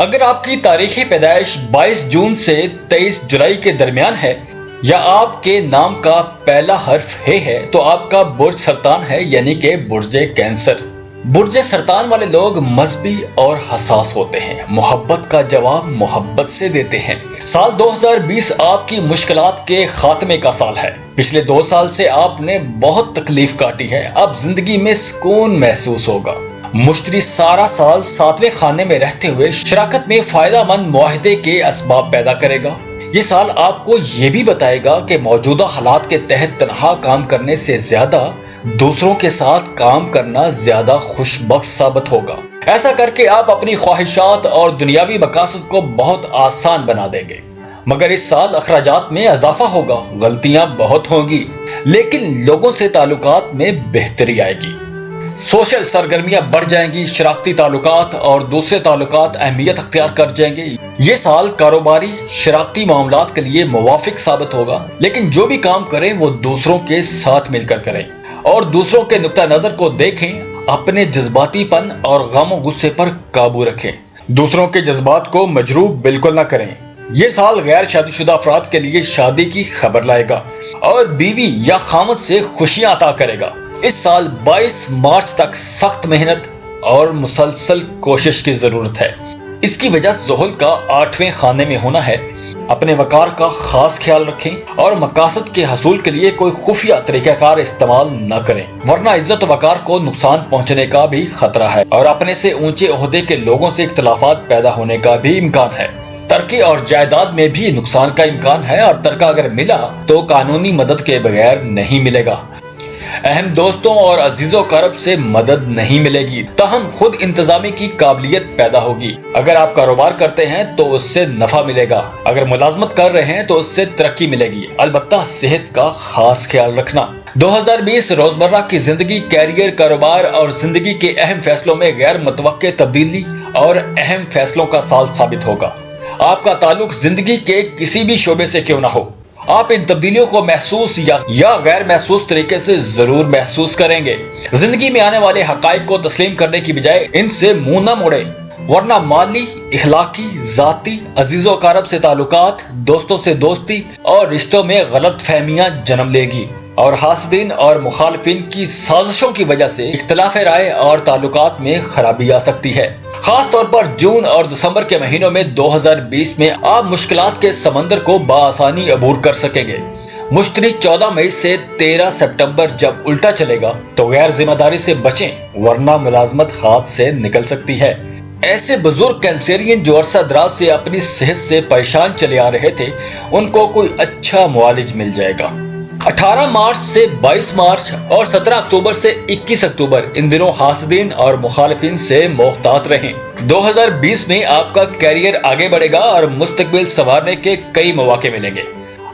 اگر آپ کی تاریخ پیدائش 22 جون سے 23 جولائی کے درمیان ہے یا آپ کے نام کا پہلا حرف ہے تو آپ کا برج سرطان ہے، یعنی کہ برج کینسر۔ برج سرطان والے لوگ مذہبی اور حساس ہوتے ہیں، محبت کا جواب محبت سے دیتے ہیں۔ سال 2020 آپ کی مشکلات کے خاتمے کا سال ہے۔ پچھلے 2 سال سے آپ نے بہت تکلیف کاٹی ہے، اب زندگی میں سکون محسوس ہوگا۔ مشتری سارا سال 7ویں خانے میں رہتے ہوئے شراکت میں فائدہ مند معاہدے کے اسباب پیدا کرے گا۔ یہ سال آپ کو یہ بھی بتائے گا کہ موجودہ حالات کے تحت تنہا کام کرنے سے زیادہ دوسروں کے ساتھ کام کرنا زیادہ خوش بخت ثابت ہوگا۔ ایسا کر کے آپ اپنی خواہشات اور دنیاوی مقاصد کو بہت آسان بنا دیں گے۔ مگر اس سال اخراجات میں اضافہ ہوگا، غلطیاں بہت ہوں گی، لیکن لوگوں سے تعلقات میں بہتری آئے گی۔ سوشل سرگرمیاں بڑھ جائیں گی، شراکتی تعلقات اور دوسرے تعلقات اہمیت اختیار کر جائیں گے۔ یہ سال کاروباری شراکتی معاملات کے لیے موافق ثابت ہوگا، لیکن جو بھی کام کریں وہ دوسروں کے ساتھ مل کر کریں اور دوسروں کے نقطہ نظر کو دیکھیں۔ اپنے جذباتی پن اور غم و غصے پر قابو رکھیں، دوسروں کے جذبات کو مجروح بالکل نہ کریں۔ یہ سال غیر شادی شدہ افراد کے لیے شادی کی خبر لائے گا اور بیوی یا خامد سے خوشیاں عطا کرے گا۔ اس سال 22 مارچ تک سخت محنت اور مسلسل کوشش کی ضرورت ہے۔ اس کی وجہ زحل کا 8ویں خانے میں ہونا ہے۔ اپنے وقار کا خاص خیال رکھیں اور مقاصد کے حصول کے لیے کوئی خفیہ طریقہ کار استعمال نہ کریں، ورنہ عزت و وقار کو نقصان پہنچنے کا بھی خطرہ ہے اور اپنے سے اونچے عہدے کے لوگوں سے اختلافات پیدا ہونے کا بھی امکان ہے۔ ترکے اور جائیداد میں بھی نقصان کا امکان ہے اور ترکہ اگر ملا تو قانونی مدد کے بغیر نہیں ملے گا۔ اہم دوستوں اور عزیزوں کرب سے مدد نہیں ملے گی، تاہم خود انتظامی کی قابلیت پیدا ہوگی۔ اگر آپ کاروبار کرتے ہیں تو اس سے نفع ملے گا، اگر ملازمت کر رہے ہیں تو اس سے ترقی ملے گی، البتہ صحت کا خاص خیال رکھنا۔ 2020 روزمرہ کی زندگی، کیریئر، کاروبار اور زندگی کے اہم فیصلوں میں غیر متوقع تبدیلی اور اہم فیصلوں کا سال ثابت ہوگا۔ آپ کا تعلق زندگی کے کسی بھی شعبے سے کیوں نہ ہو، آپ ان تبدیلیوں کو محسوس یا غیر محسوس طریقے سے ضرور محسوس کریں گے۔ زندگی میں آنے والے حقائق کو تسلیم کرنے کی بجائے ان سے منہ نہ موڑیں، ورنہ مالی، اخلاقی، ذاتی، عزیز و اقارب سے تعلقات، دوستوں سے دوستی اور رشتوں میں غلط فہمیاں جنم لے گی اور حاسدین اور مخالفین کی سازشوں کی وجہ سے اختلاف رائے اور تعلقات میں خرابی آ سکتی ہے۔ خاص طور پر جون اور دسمبر کے مہینوں میں 2020 میں آپ مشکلات کے سمندر کو بآسانی عبور کر سکیں گے۔ مشتری 14 مئی سے 13 سپٹمبر جب الٹا چلے گا تو غیر ذمہ داری سے بچیں، ورنہ ملازمت ہاتھ سے نکل سکتی ہے۔ ایسے بزرگ کینسرین جو عرصہ دراز سے اپنی صحت سے پریشان چلے آ رہے تھے، ان کو کوئی اچھا معالج مل جائے گا۔ 18 مارچ سے 22 مارچ اور 17 اکتوبر سے 21 اکتوبر ان دنوں حاسدین اور مخالفین سے محتاط رہیں۔ 2020 میں آپ کا کیریئر آگے بڑھے گا اور مستقبل سنوارنے کے کئی مواقع ملیں گے،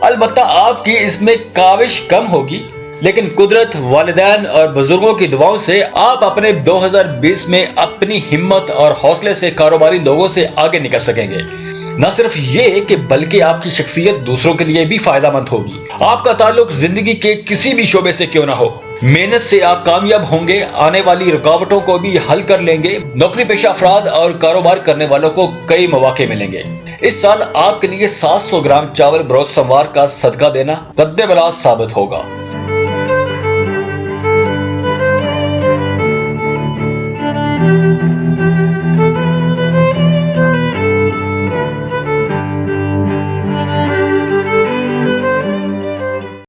البتہ آپ کی اس میں کاوش کم ہوگی، لیکن قدرت، والدین اور بزرگوں کی دعاؤں سے آپ اپنے 2020 میں اپنی ہمت اور حوصلے سے کاروباری لوگوں سے آگے نکل سکیں گے۔ نہ صرف یہ کہ بلکہ آپ کی شخصیت دوسروں کے لیے بھی فائدہ مند ہوگی۔ آپ کا تعلق زندگی کے کسی بھی شعبے سے کیوں نہ ہو، محنت سے آپ کامیاب ہوں گے، آنے والی رکاوٹوں کو بھی حل کر لیں گے۔ نوکری پیشہ افراد اور کاروبار کرنے والوں کو کئی مواقع ملیں گے۔ اس سال آپ کے لیے 700 گرام چاول بروز سموار کا صدقہ دینا رد بلا ثابت ہوگا۔